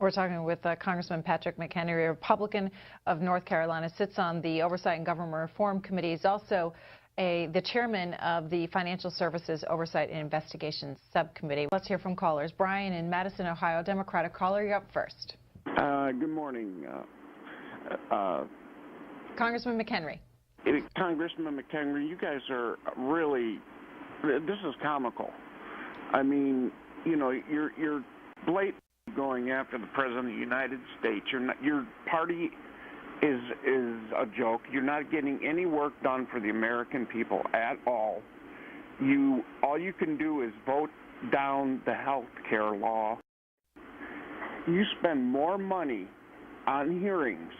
We're talking with Congressman Patrick McHenry, a Republican of North Carolina, sits on the Oversight and Government Reform Committee. He's also the chairman of the Financial Services Oversight and Investigations Subcommittee. Let's hear from callers. Brian in Madison, Ohio, Democratic caller, you're up first. Good morning. Congressman McHenry. Congressman McHenry, you guys are really, this is comical. I mean, you know, you're blatantly going after the President of the United States. Your party is a joke. You're not getting any work done for the American people at all. All you can do is vote down the health care law. You spend more money on hearings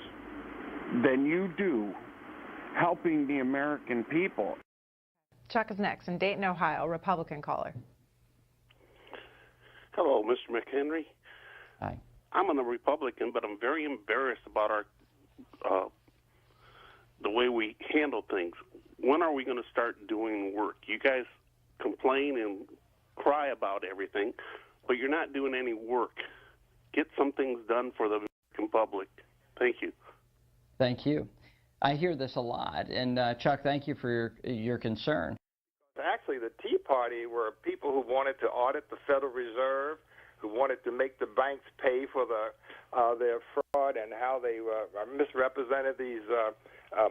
than you do helping the American people. Chuck is next in Dayton, Ohio, Republican caller. Hello, Mr. McHenry. Hi. I'm a Republican, but I'm very embarrassed about the way we handle things. When are we going to start doing work? You guys complain and cry about everything, but you're not doing any work. Get some things done for the American public. Thank you. Thank you. I hear this a lot, and Chuck, thank you for your concern. Actually, the Tea Party were people who wanted to audit the Federal Reserve, who wanted to make the banks pay for their fraud and how they misrepresented these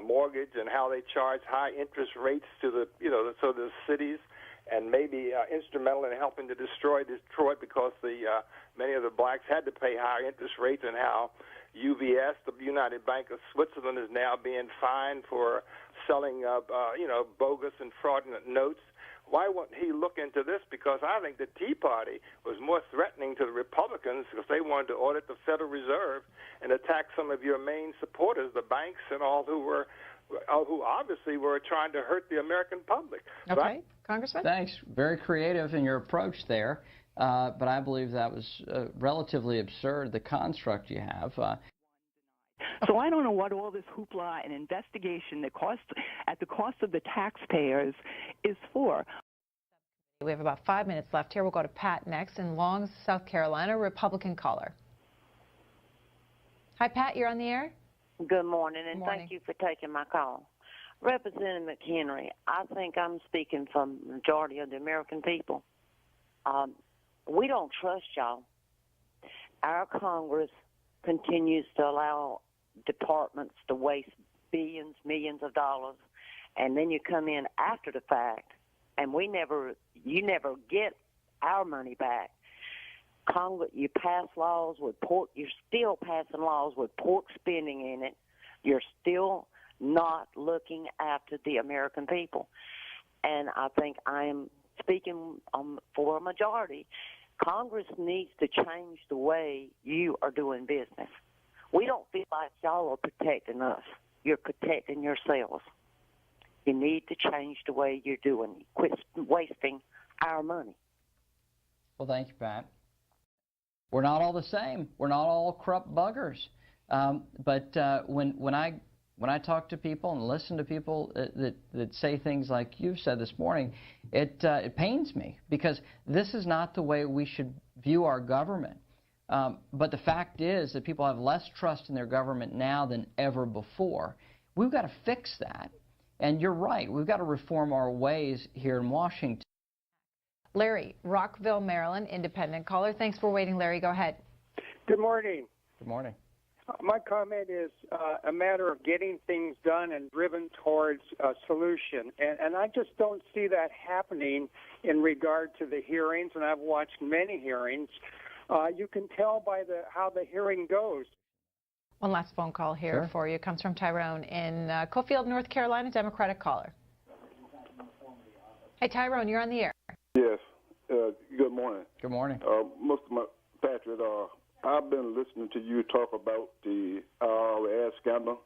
mortgage and how they charged high interest rates to the cities, and maybe instrumental in helping to destroy Detroit because many of the blacks had to pay higher interest rates, and how UBS, the United Bank of Switzerland, is now being fined for selling bogus and fraudulent notes. Why won't he look into this? Because I think the Tea Party was more threatening to the Republicans because they wanted to audit the Federal Reserve and attack some of your main supporters, the banks and all who obviously were trying to hurt the American public. Okay, Right? Congressman? Thanks. Very creative in your approach there, but I believe that was relatively absurd, the construct you have. So I don't know what all this hoopla and investigation at the cost of the taxpayers is for. We have about 5 minutes left here. We'll go to Pat next in Long, South Carolina, Republican caller. Hi, Pat, you're on the air. Good morning, and Good morning. thank you for taking my call. Representative McHenry, I think I'm speaking for the majority of the American people. We don't trust y'all. Our Congress continues to allow departments to waste billions, millions of dollars, and then you come in after the fact, and you never get our money back. Congress, you pass laws with pork. You're still passing laws with pork spending in it. You're still not looking after the American people, and I think I am speaking for a majority. Congress needs to change the way you are doing business. We don't feel like y'all are protecting us. You're protecting yourselves. You need to change the way you're doing it. Quit wasting our money. Well, thank you, Pat. We're not all the same. We're not all corrupt buggers. But when I talk to people and listen to people that say things like you've said this morning, it pains me, because this is not the way we should view our government. But the fact is that people have less trust in their government now than ever before. We've got to fix that. And you're right, we've got to reform our ways here in Washington. Larry, Rockville, Maryland, independent caller. Thanks for waiting, Larry. Go ahead. Good morning. Good morning. My comment is a matter of getting things done and driven towards a solution. And I just don't see that happening in regard to the hearings, and I've watched many hearings. You can tell by how the hearing goes. One last phone call here for you. It comes from Tyrone in Cofield, North Carolina, Democratic caller. Hey, Tyrone, you're on the air. Yes. Good morning. Good morning. Patrick, I've been listening to you talk about the IRS scandal,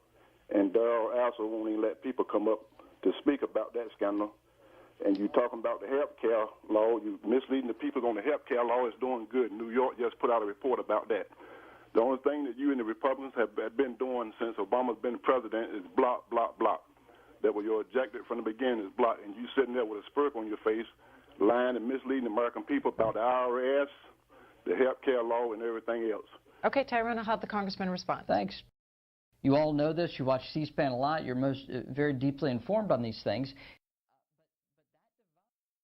and Darrell also won't even let people come up to speak about that scandal. And you talking about the health care law, you misleading the people on the health care law is doing good. New York just put out a report about that. The only thing that you and the Republicans have been doing since Obama's been president is block, block, block. That was your objective from the beginning, is block. And you sitting there with a smirk on your face, lying and misleading the American people about the IRS the health care law and everything else. Okay, Tyrone, I'll have the congressman respond. Thanks. You all know this. You watch C-SPAN a lot. You're very deeply informed on these things.